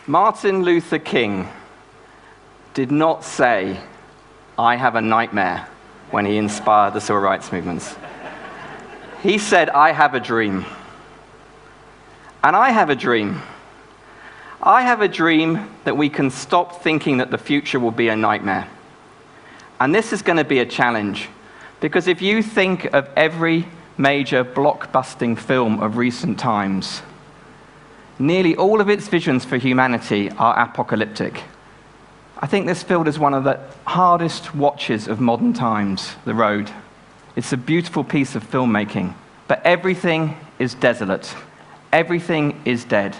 Martin Luther King did not say, "I have a nightmare," when he inspired the civil rights movements. He said, "I have a dream." And I have a dream. I have a dream that we can stop thinking that the future will be a nightmare. And this is going to be a challenge, because if you think of every major blockbusting film of recent times, nearly all of its visions for humanity are apocalyptic. I think this film is one of the hardest watches of modern times, The Road. It's a beautiful piece of filmmaking, but everything is desolate. Everything is dead.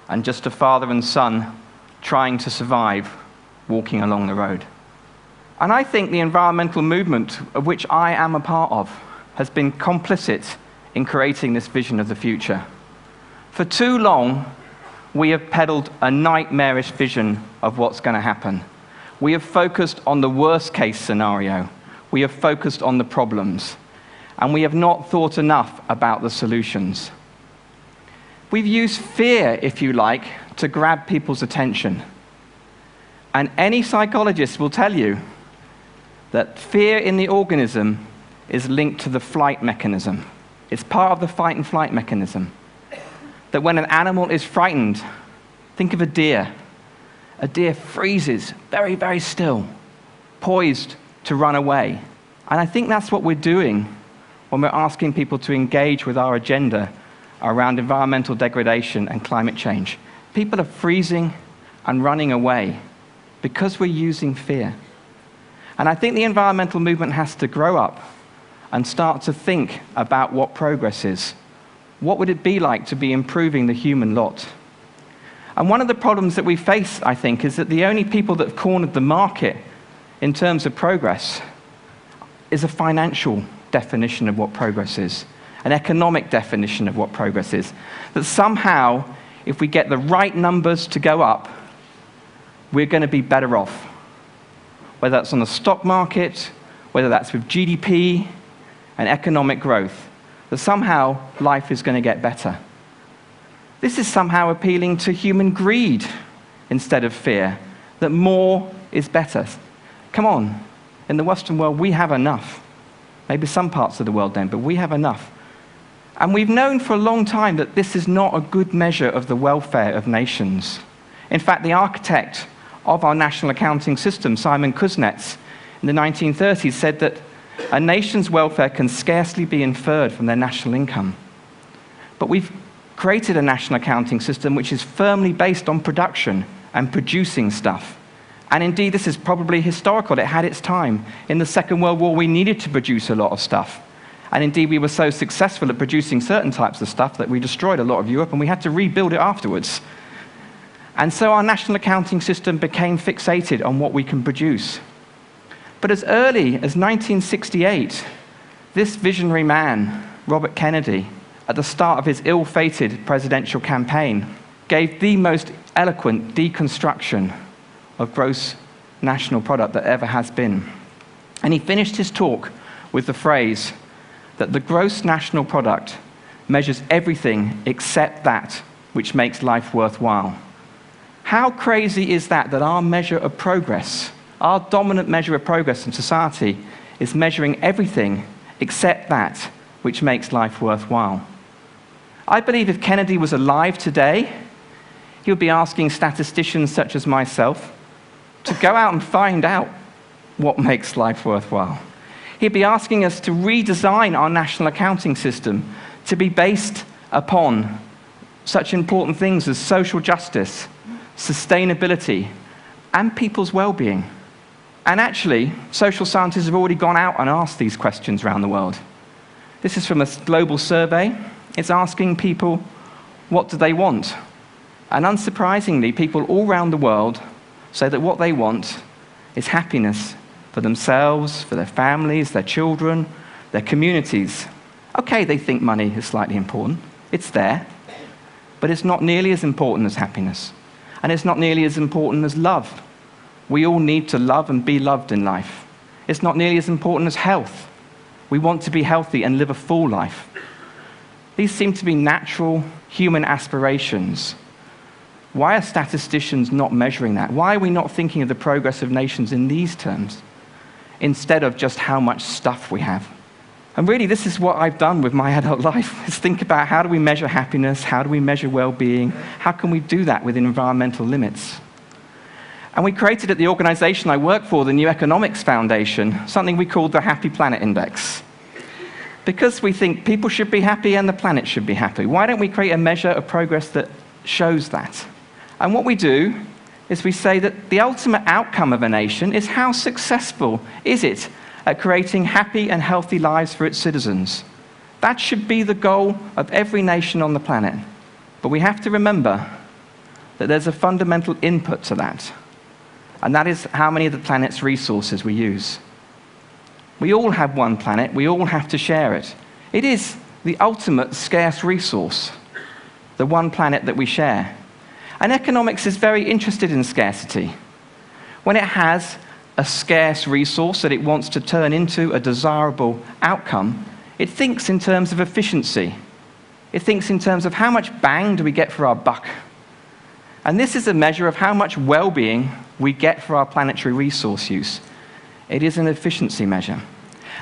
And just a father and son trying to survive, walking along the road. And I think the environmental movement, of which I am a part of, has been complicit in creating this vision of the future. For too long, we have peddled a nightmarish vision of what's going to happen. We have focused on the worst-case scenario. We have focused on the problems. And we have not thought enough about the solutions. We've used fear, if you like, to grab people's attention. And any psychologist will tell you that fear in the organism is linked to the flight mechanism. It's part of the fight and flight mechanism. That when an animal is frightened, think of a deer. A deer freezes very, very still, poised to run away. And I think that's what we're doing when we're asking people to engage with our agenda around environmental degradation and climate change. People are freezing and running away because we're using fear. And I think the environmental movement has to grow up and start to think about what progress is. What would it be like to be improving the human lot? And one of the problems that we face, I think, is that the only people that have cornered the market in terms of progress is a financial definition of what progress is, an economic definition of what progress is. That somehow, if we get the right numbers to go up, we're going to be better off. Whether that's on the stock market, whether that's with GDP and economic growth. That somehow life is going to get better. This is somehow appealing to human greed instead of fear, that more is better. Come on, in the Western world we have enough. Maybe some parts of the world don't, but we have enough. And we've known for a long time that this is not a good measure of the welfare of nations. In fact, the architect of our national accounting system, Simon Kuznets, in the 1930s said that a nation's welfare can scarcely be inferred from their national income. But we've created a national accounting system which is firmly based on production and producing stuff. And indeed, this is probably historical. It had its time. In the Second World War, we needed to produce a lot of stuff. And indeed, we were so successful at producing certain types of stuff that we destroyed a lot of Europe, and we had to rebuild it afterwards. And so our national accounting system became fixated on what we can produce. But as early as 1968, this visionary man, Robert Kennedy, at the start of his ill-fated presidential campaign, gave the most eloquent deconstruction of gross national product that ever has been. And he finished his talk with the phrase that the gross national product measures everything except that which makes life worthwhile. How crazy is that our measure of progress, our dominant measure of progress in society, is measuring everything except that which makes life worthwhile? I believe if Kennedy was alive today, he would be asking statisticians such as myself to go out and find out what makes life worthwhile. He'd be asking us to redesign our national accounting system to be based upon such important things as social justice, sustainability, and people's well-being. And actually, social scientists have already gone out and asked these questions around the world. This is from a global survey. It's asking people, what do they want? And unsurprisingly, people all around the world say that what they want is happiness for themselves, for their families, their children, their communities. Okay, they think money is slightly important. It's there. but it's not nearly as important as happiness. And it's not nearly as important as love. We all need to love and be loved in life. It's not nearly as important as health. We want to be healthy and live a full life. These seem to be natural human aspirations. Why are statisticians not measuring that? Why are we not thinking of the progress of nations in these terms, instead of just how much stuff we have? And really, this is what I've done with my adult life, is think about how do we measure happiness, how do we measure well-being, how can we do that within environmental limits? And we created at the organization I work for, the New Economics Foundation, something we called the Happy Planet Index. Because we think people should be happy and the planet should be happy, why don't we create a measure of progress that shows that? And what we do is we say that the ultimate outcome of a nation is how successful is it at creating happy and healthy lives for its citizens. That should be the goal of every nation on the planet. But we have to remember that there's a fundamental input to that, and that is how many of the planet's resources we use. We all have one planet, we all have to share it. It is the ultimate scarce resource, the one planet that we share. And economics is very interested in scarcity. When it has a scarce resource that it wants to turn into a desirable outcome, it thinks in terms of efficiency. It thinks in terms of how much bang do we get for our buck. And this is a measure of how much well-being we get for our planetary resource use. It is an efficiency measure.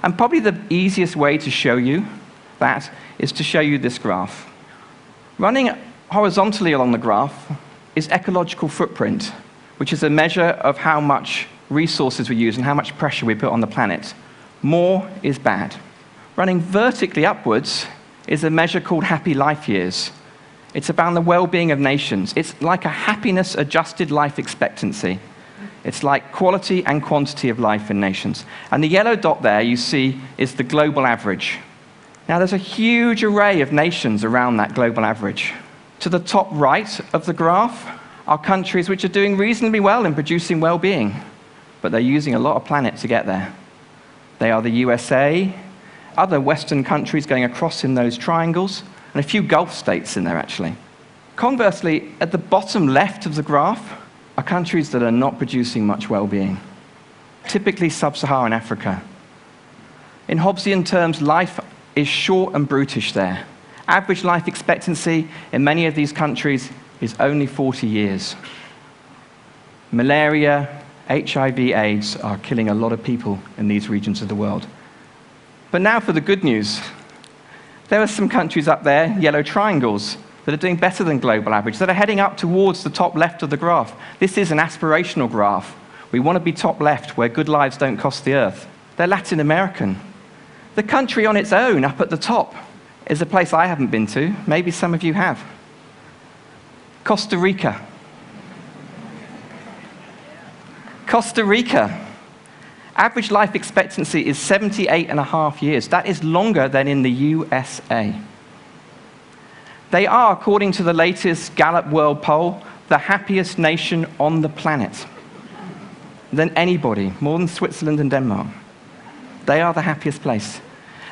And probably the easiest way to show you that is to show you this graph. Running horizontally along the graph is ecological footprint, which is a measure of how much resources we use and how much pressure we put on the planet. More is bad. Running vertically upwards is a measure called happy life years. It's about the well-being of nations. It's like a happiness-adjusted life expectancy. It's like quality and quantity of life in nations. And the yellow dot there you see is the global average. Now there's a huge array of nations around that global average. To the top right of the graph are countries which are doing reasonably well in producing well-being, but they're using a lot of planet to get there. They are the USA, other Western countries going across in those triangles, and a few Gulf states in there, actually. Conversely, at the bottom left of the graph are countries that are not producing much well-being, typically sub-Saharan Africa. In Hobbesian terms, life is short and brutish there. Average life expectancy in many of these countries is only 40 years. Malaria, HIV/AIDS are killing a lot of people in these regions of the world. But now for the good news. There are some countries up there, yellow triangles, that are doing better than global average, that are heading up towards the top left of the graph. This is an aspirational graph. We want to be top left, where good lives don't cost the earth. They're Latin American. The country on its own, up at the top, is a place I haven't been to. Maybe some of you have. Costa Rica. Costa Rica. Average life expectancy is 78.5 years. That is longer than in the USA. They are, according to the latest Gallup World Poll, the happiest nation on the planet. Than anybody, more than Switzerland and Denmark. They are the happiest place.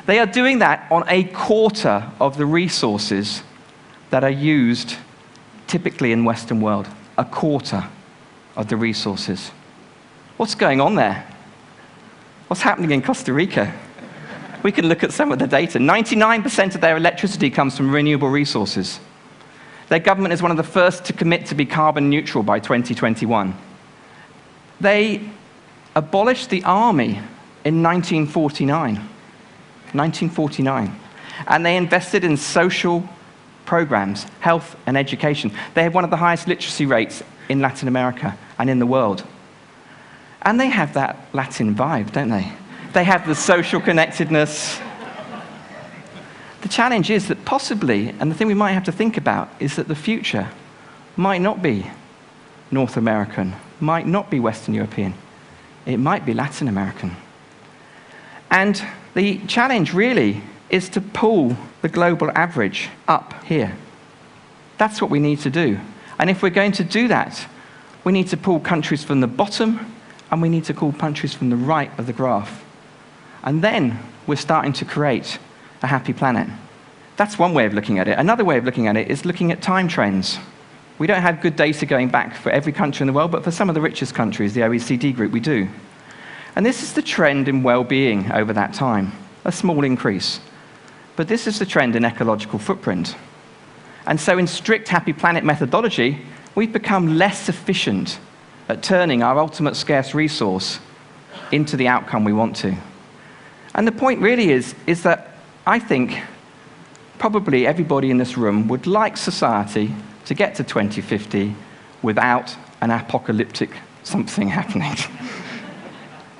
They are doing that on a quarter of the resources that are used typically in Western world. A quarter of the resources. What's going on there? What's happening in Costa Rica? We can look at some of the data. 99% of their electricity comes from renewable resources. Their government is one of the first to commit to be carbon neutral by 2021. They abolished the army in 1949. 1949. And they invested in social programs, health and education. They have one of the highest literacy rates in Latin America and in the world. And they have that Latin vibe, don't they? They have the social connectedness. The challenge is that possibly, and the thing we might have to think about, is that the future might not be North American, might not be Western European. It might be Latin American. And the challenge really is to pull the global average up here. That's what we need to do. And if we're going to do that, we need to pull countries from the bottom, and we need to pull countries from the right of the graph. And then we're starting to create a happy planet. That's one way of looking at it. Another way of looking at it is looking at time trends. We don't have good data going back for every country in the world, but for some of the richest countries, the OECD group, we do. And this is the trend in well-being over that time, a small increase. But this is the trend in ecological footprint. And so in strict Happy Planet methodology, we've become less efficient at turning our ultimate scarce resource into the outcome we want to. And the point really is that I think probably everybody in this room would like society to get to 2050 without an apocalyptic something happening.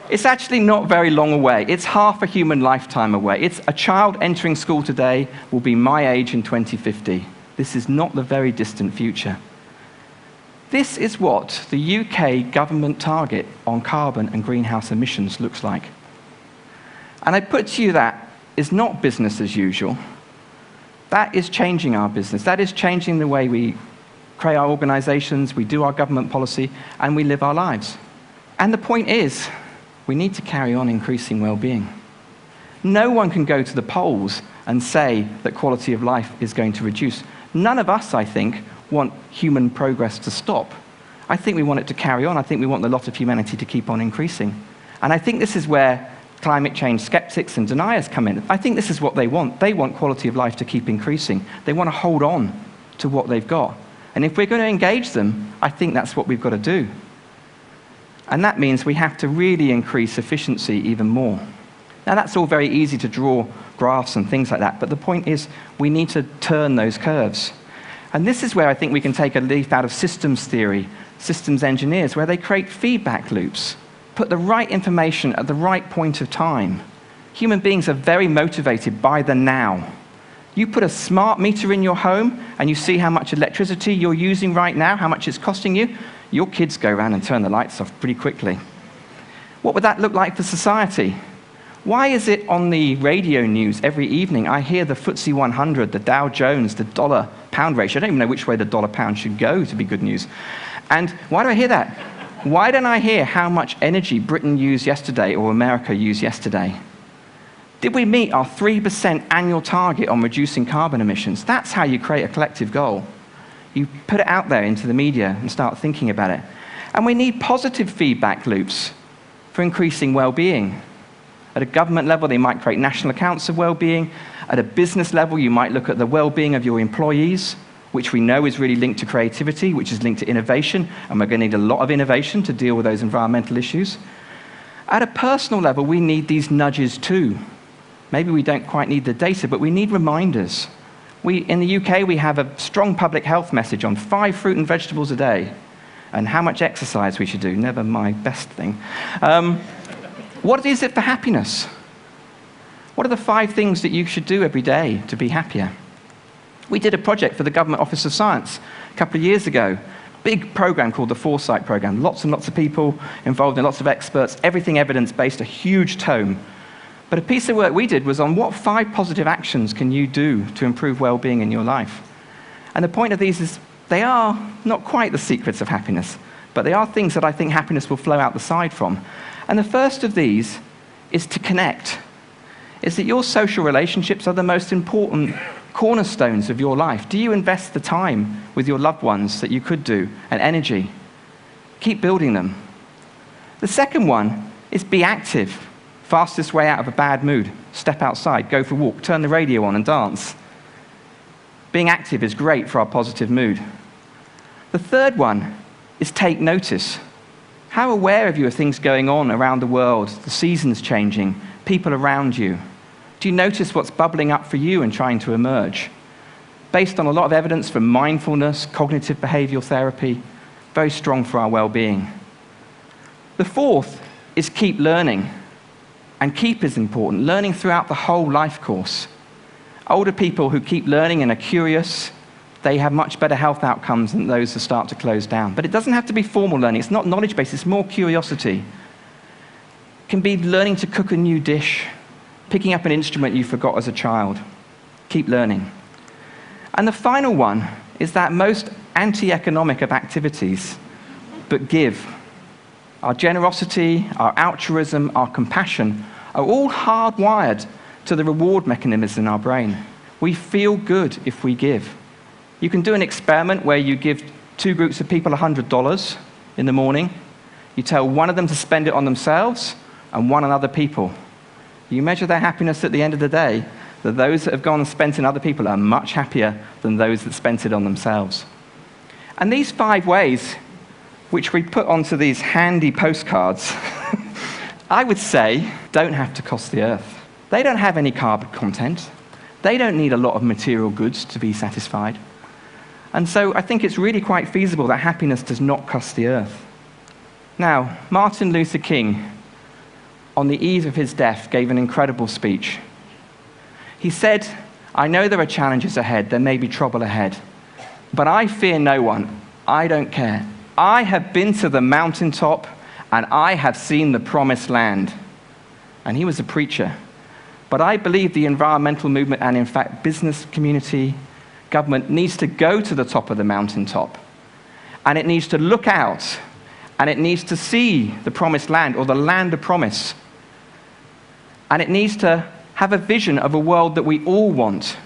It's actually not very long away. It's half a human lifetime away. It's a child entering school today will be my age in 2050. This is not the very distant future. This is what the UK government target on carbon and greenhouse emissions looks like. And I put to you that is not business as usual. That is changing our business. That is changing the way we create our organizations, we do our government policy, and we live our lives. And the point is, we need to carry on increasing well-being. No one can go to the polls and say that quality of life is going to reduce. None of us, I think, want human progress to stop. I think we want it to carry on. I think we want the lot of humanity to keep on increasing. And I think this is where climate change skeptics and deniers come in. I think this is what they want. They want quality of life to keep increasing. They want to hold on to what they've got. And if we're going to engage them, I think that's what we've got to do. And that means we have to really increase efficiency even more. Now, that's all very easy to draw graphs and things like that, but the point is we need to turn those curves. And this is where I think we can take a leaf out of systems theory, systems engineers, where they create feedback loops, put the right information at the right point of time. Human beings are very motivated by the now. You put a smart meter in your home and you see how much electricity you're using right now, how much it's costing you, your kids go around and turn the lights off pretty quickly. What would that look like for society? Why is it on the radio news every evening I hear the FTSE 100, the Dow Jones, the dollar-pound ratio? I don't even know which way the dollar-pound should go to be good news. And why do I hear that? Why don't I hear how much energy Britain used yesterday or America used yesterday? Did we meet our 3% annual target on reducing carbon emissions? That's how you create a collective goal. You put it out there into the media and start thinking about it. And we need positive feedback loops for increasing well-being. At a government level, they might create national accounts of well-being. At a business level, you might look at the well-being of your employees, which we know is really linked to creativity, which is linked to innovation, and we're going to need a lot of innovation to deal with those environmental issues. At a personal level, we need these nudges too. Maybe we don't quite need the data, but we need reminders. In the UK, we have a strong public health message on 5 fruit and vegetables a day and how much exercise we should do, never my best thing. What is it for happiness? What are the 5 things that you should do every day to be happier? We did a project for the Government Office of Science a couple of years ago, big program called the Foresight Program, lots and lots of people involved and lots of experts, everything evidence-based, a huge tome. But a piece of work we did was on what 5 positive actions can you do to improve well-being in your life. And the point of these is they are not quite the secrets of happiness, but they are things that I think happiness will flow out the side from. And the first of these is to connect. Is that your social relationships are the most important cornerstones of your life. Do you invest the time with your loved ones that you could do, and energy? Keep building them. The second one is be active. Fastest way out of a bad mood. Step outside, go for a walk, turn the radio on and dance. Being active is great for our positive mood. The third one is take notice. How aware of you of things going on around the world, the seasons changing, people around you? Do you notice what's bubbling up for you and trying to emerge? Based on a lot of evidence from mindfulness, cognitive behavioral therapy, very strong for our well-being. The fourth is keep learning. And keep is important, learning throughout the whole life course. Older people who keep learning and are curious, they have much better health outcomes than those who start to close down. But it doesn't have to be formal learning. It's not knowledge-based. It's more curiosity. It can be learning to cook a new dish, picking up an instrument you forgot as a child. Keep learning. And the final one is that most anti-economic of activities, but give. Our generosity, our altruism, our compassion are all hardwired to the reward mechanisms in our brain. We feel good if we give. You can do an experiment where you give two groups of people $100 in the morning. You tell one of them to spend it on themselves and one on other people. You measure their happiness at the end of the day, that those that have gone and spent it on other people are much happier than those that spent it on themselves. And these 5 ways, which we put onto these handy postcards, I would say don't have to cost the earth. They don't have any carbon content. They don't need a lot of material goods to be satisfied. And so I think it's really quite feasible that happiness does not cost the earth. Now, Martin Luther King, on the eve of his death, gave an incredible speech. He said, "I know there are challenges ahead, there may be trouble ahead, but I fear no one. I don't care. I have been to the mountaintop and I have seen the promised land." And he was a preacher. But I believe the environmental movement, and in fact business community, government, needs to go to the top of the mountaintop. And it needs to look out, and it needs to see the promised land, or the land of promise. And it needs to have a vision of a world that we all want.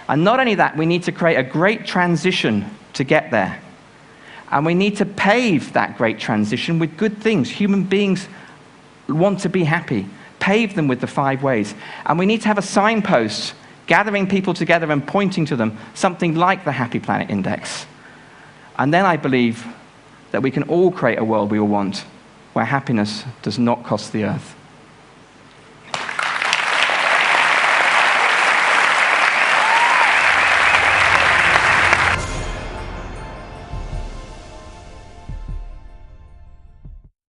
And not only that, we need to create a great transition to get there. And we need to pave that great transition with good things. Human beings want to be happy. Pave them with the 5 ways. And we need to have a signpost gathering people together and pointing to them, something like the Happy Planet Index. And then I believe that we can all create a world we all want, where happiness does not cost the earth.